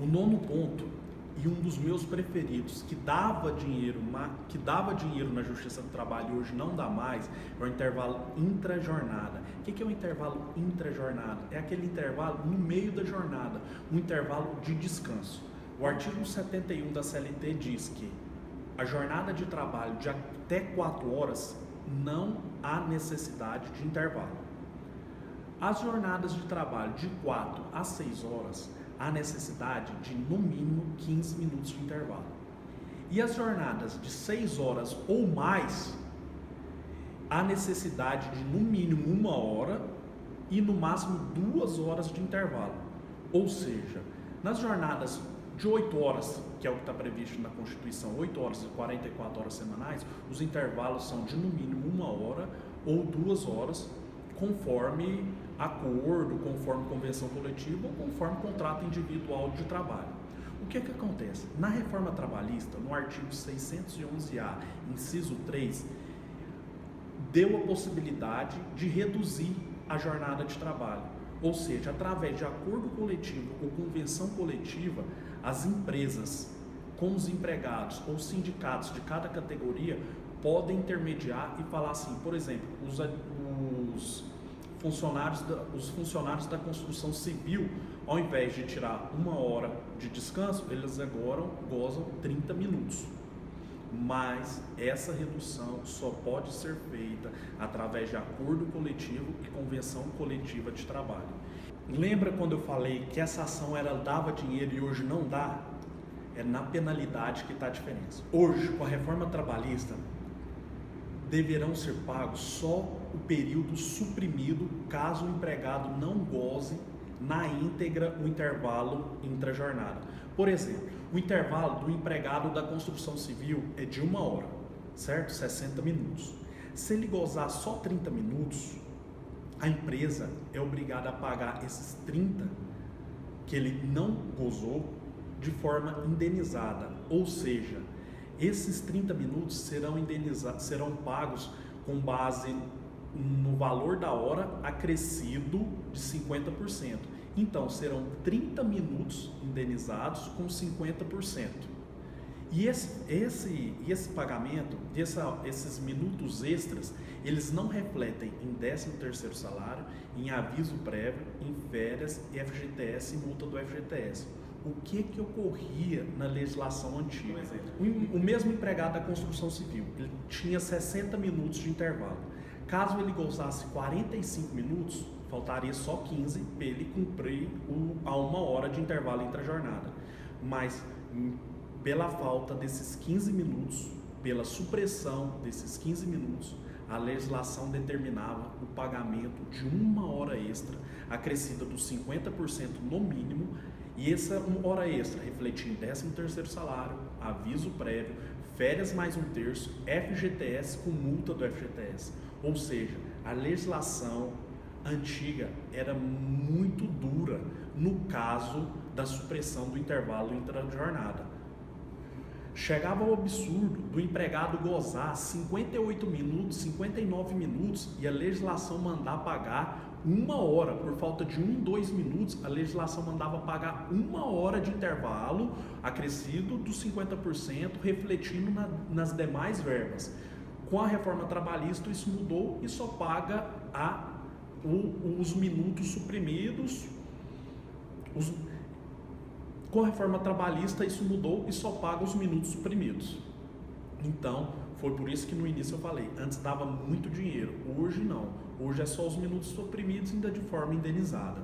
O nono ponto, e um dos meus preferidos, que dava dinheiro na Justiça do Trabalho e hoje não dá mais, é o intervalo intrajornada. O que é o intervalo intrajornada? É aquele intervalo no meio da jornada, um intervalo de descanso. O artigo 71 da CLT diz que a jornada de trabalho de até 4 horas não há necessidade de intervalo. As jornadas de trabalho de 4 a 6 horas há necessidade de no mínimo 15 minutos de intervalo. E as jornadas de 6 horas ou mais há necessidade de no mínimo 1 hora e no máximo 2 horas de intervalo. Ou seja, nas jornadas de 8 horas, que é o que está previsto na Constituição, 8 horas e 44 horas semanais, os intervalos são de no mínimo 1 hora ou 2 horas, conforme acordo, conforme convenção coletiva ou conforme contrato individual de trabalho. O que acontece? Na reforma trabalhista, no artigo 611-A, inciso 3, deu a possibilidade de reduzir a jornada de trabalho. Ou seja, através de acordo coletivo ou convenção coletiva, as empresas com os empregados ou sindicatos de cada categoria podem intermediar e falar assim, por exemplo, os funcionários da construção civil, ao invés de tirar 1 hora de descanso, eles agora gozam 30 minutos. Mas essa redução só pode ser feita através de acordo coletivo e convenção coletiva de trabalho. Lembra quando eu falei que essa ação dava dinheiro e hoje não dá? É na penalidade que está a diferença. Hoje, com a reforma trabalhista, deverão ser pagos só o período suprimido caso o empregado não goze na íntegra o intervalo intrajornada. Por exemplo, o intervalo do empregado da construção civil é de 1 hora, certo? 60 minutos. Se ele gozar só 30 minutos, a empresa é obrigada a pagar esses 30 que ele não gozou de forma indenizada, ou seja, esses 30 minutos serão pagos com base no valor da hora acrescido de 50%. Então, serão 30 minutos indenizados com 50%. E esse pagamento, esses minutos extras, eles não refletem em 13º salário, em aviso prévio, em férias, FGTS e multa do FGTS. O que ocorria na legislação antiga? O mesmo empregado da construção civil, ele tinha 60 minutos de intervalo. Caso ele gozasse 45 minutos, faltaria só 15 para ele cumprir a 1 hora de intervalo entre a jornada. Mas pela falta desses 15 minutos, pela supressão desses 15 minutos, a legislação determinava o pagamento de 1 hora extra, acrescida dos 50% no mínimo, e essa 1 hora extra refletia em 13º salário, aviso prévio, férias mais 1/3, FGTS com multa do FGTS. Ou seja, a legislação antiga era muito dura no caso da supressão do intervalo intra-jornada. Chegava ao absurdo do empregado gozar 58 minutos, 59 minutos e a legislação mandar pagar 1 hora, por falta de 2 minutos, a legislação mandava pagar 1 hora de intervalo acrescido dos 50%, refletindo nas demais verbas. Com a reforma trabalhista isso mudou e só paga os minutos suprimidos. Com a reforma trabalhista isso mudou e só paga os minutos suprimidos. Então, foi por isso que no início eu falei, antes dava muito dinheiro, hoje não. Hoje é só os minutos suprimidos ainda de forma indenizada.